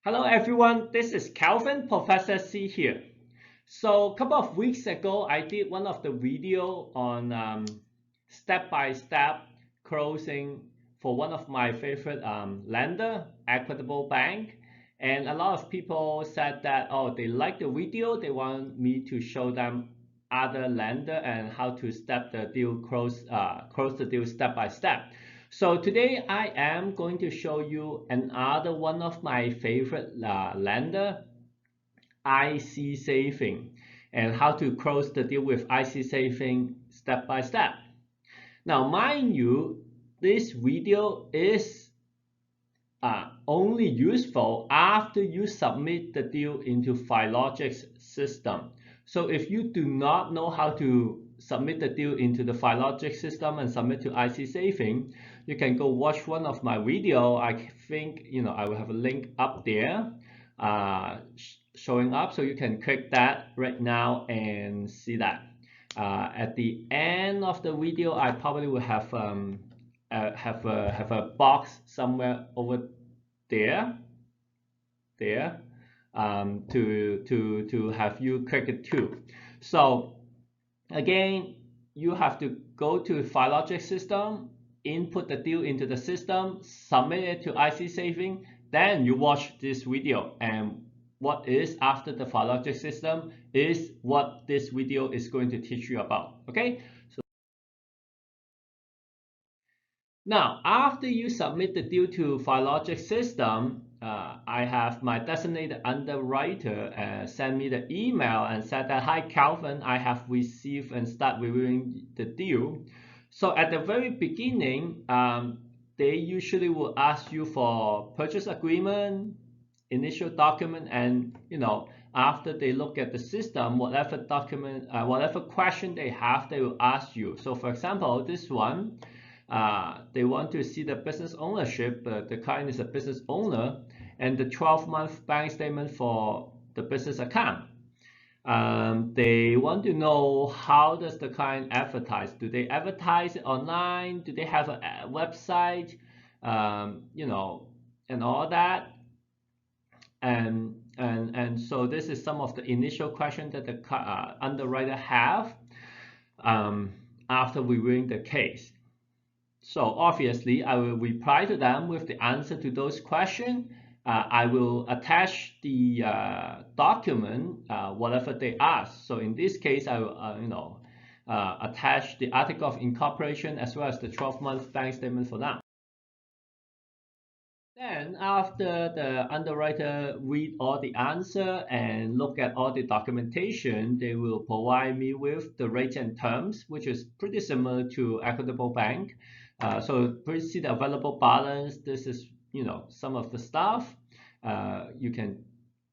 Hello everyone, this is Calvin, Professor C here. So a couple of weeks ago, I did one of the video on step-by-step closing for one of my favorite lender, Equitable Bank. And a lot of people said that, oh, they like the video, they want me to show them other lender and how to close the deal step by step. So today I am going to show you another one of my favorite lender, IC Saving, and how to close the deal with IC Saving step by step. Now, mind you, this video is only useful after you submit the deal into Filogix system. So if you do not know how to submit the deal into the Filogix system and submit to IC Saving, you can go watch one of my video. I think I will have a link up there showing up, so you can click that right now and see that. At the end of the video, I probably will have a box somewhere over there to have you click it too. So again, you have to go to Filogix system, input the deal into the system, submit it to IC Saving, then you watch this video, and what is after the Filogix system is what this video is going to teach you about. Okay, so now after you submit the deal to Filogix system, I have my designated underwriter send me the email and said that, hi Calvin, I have received and start reviewing the deal. So at the very beginning, they usually will ask you for purchase agreement, initial document, and after they look at the system, whatever document, whatever question they have, they will ask you. So for example, this one, they want to see the business ownership. The client is a business owner, and the 12-month bank statement for the business account. They want to know, how does the client advertise? Do they advertise it online? Do they have a website? And all that. And so this is some of the initial questions that the underwriter have after reviewing the case. So obviously, I will reply to them with the answer to those questions. I will attach the document, whatever they ask. So in this case, I will, attach the article of incorporation as well as the 12-month bank statement for them. Then after the underwriter read all the answer and look at all the documentation, they will provide me with the rates and terms, which is pretty similar to Equitable Bank. So please see the available balance. This is some of the stuff. You can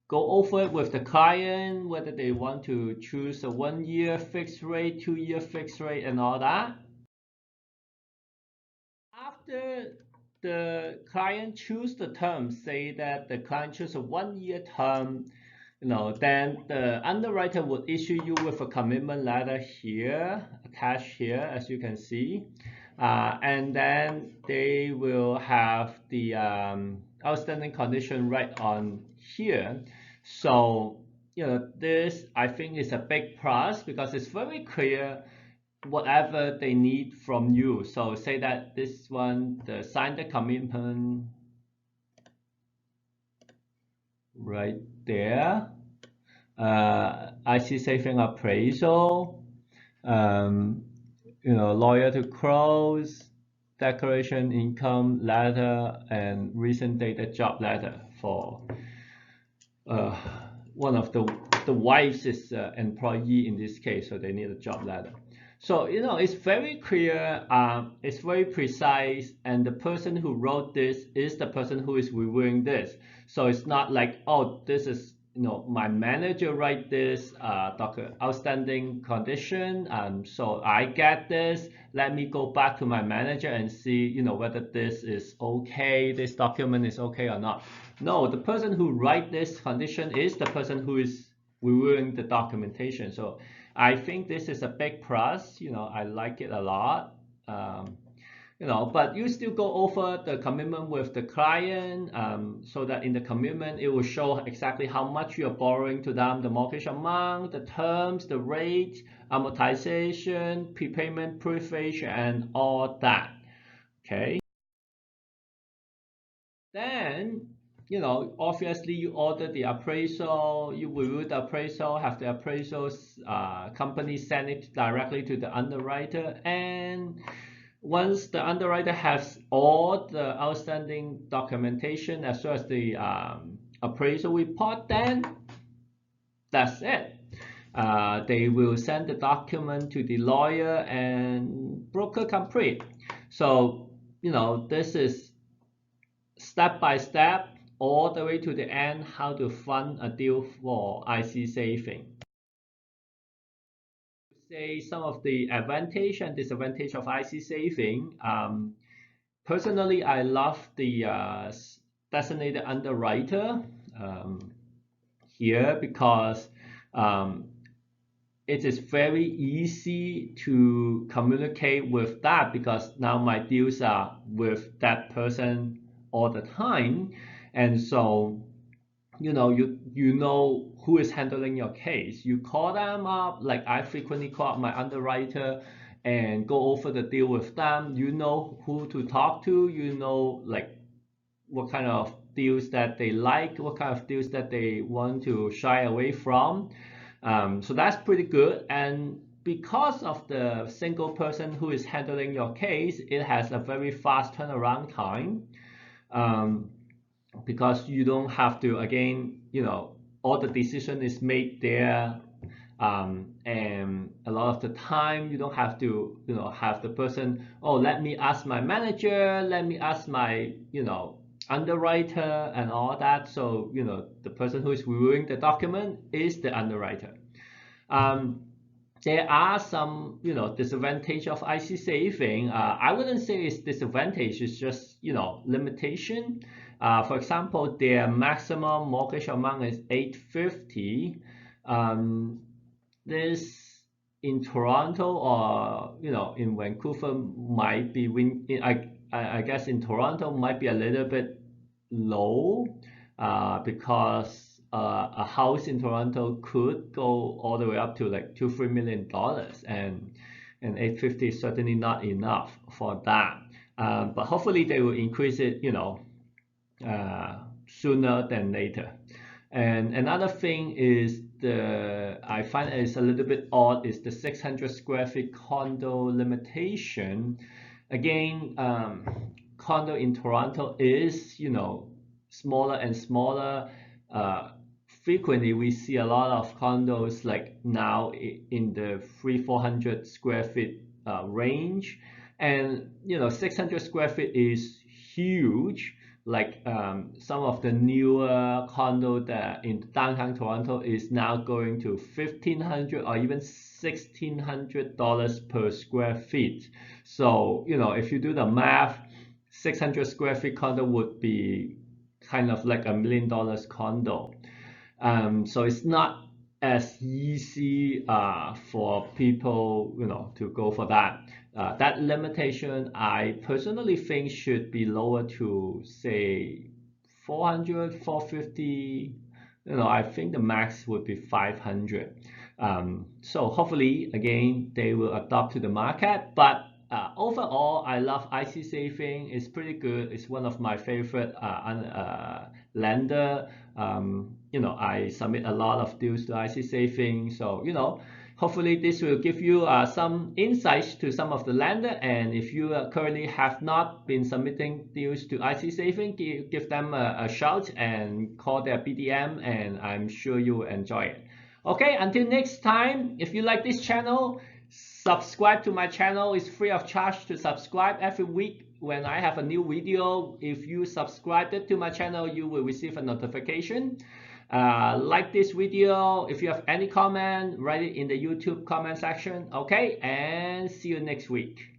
go over it with the client, whether they want to choose a 1-year fixed rate, 2-year fixed rate, and all that. After the client choose the term, say that the client choose a 1-year term, then the underwriter would issue you with a commitment letter here, attached here, as you can see. And then they will have the outstanding condition right on here. So this, I think, is a big plus because it's very clear whatever they need from you. So say that this one, the sign the commitment right there, IC Saving Appraisal, lawyer to close, declaration income letter, and recent dated job letter for one of the wives is employee in this case, so they need a job letter. So it's very clear, it's very precise, and the person who wrote this is the person who is reviewing this. So it's not like, oh, this is my manager write this outstanding condition, so I get this, let me go back to my manager and see whether this is okay, this document is okay or not. No, the person who write this condition is the person who is reviewing the documentation. So I think this is a big plus. I like it a lot. But you still go over the commitment with the client, so that in the commitment it will show exactly how much you're borrowing to them, the mortgage amount, the terms, the rate, amortization, prepayment, prefetch, and all that. Okay. Then, obviously you order the appraisal, you review the appraisal, have the appraisal company send it directly to the underwriter, and once the underwriter has all the outstanding documentation as well as the appraisal report, then that's it. They will send the document to the lawyer and broker complete. So, this is step by step all the way to the end how to fund a deal for IC saving. Say some of the advantage and disadvantage of IC saving. Personally, I love the designated underwriter here because it is very easy to communicate with that, because now my deals are with that person all the time, and so you know who is handling your case. You call them up, like I frequently call up my underwriter and go over the deal with them. You know who to talk to, like what kind of deals that they like, what kind of deals that they want to shy away from. So that's pretty good. And because of the single person who is handling your case, it has a very fast turnaround time. Because you don't have to, again, all the decision is made there, and a lot of the time you don't have to, have the person, oh, let me ask my manager, let me ask my, underwriter and all that. So, the person who is reviewing the document is the underwriter. There are some, disadvantage of IC saving. I wouldn't say it's disadvantage, it's just, limitation. For example, their maximum mortgage amount is $850. This in Toronto or in Vancouver might be I guess in Toronto might be a little bit low, because a house in Toronto could go all the way up to like $2-3 million, and 850 is certainly not enough for that. But hopefully they will increase it, sooner than later. And another thing is I find it's a little bit odd is the 600 square feet condo limitation. Again, condo in Toronto is, smaller and smaller. Frequently we see a lot of condos like now in the 300-400 square feet range, and 600 square feet is huge. Like some of the newer condo that in downtown Toronto is now going to $1,500 or even $1,600 per square feet. So if you do the math, 600 square feet condo would be kind of like $1 million condo. So it's not as easy for people to go for that. That limitation I personally think should be lower to say 400, 450. I think the max would be 500. So hopefully again they will adopt to the market, but overall I love IC saving. It's pretty good. It's one of my favorite lender. I submit a lot of deals to IC saving, so hopefully this will give you some insights to some of the lender. And if you currently have not been submitting deals to IC saving, give them a shout and call their BDM, and I'm sure you will enjoy it. Okay, until next time, if you like this channel, subscribe to my channel. It's free of charge to subscribe. Every week when I have a new video, if you subscribe to my channel, you will receive a notification. Like this video. If you have any comment, write it in the YouTube comment section. Okay, and see you next week.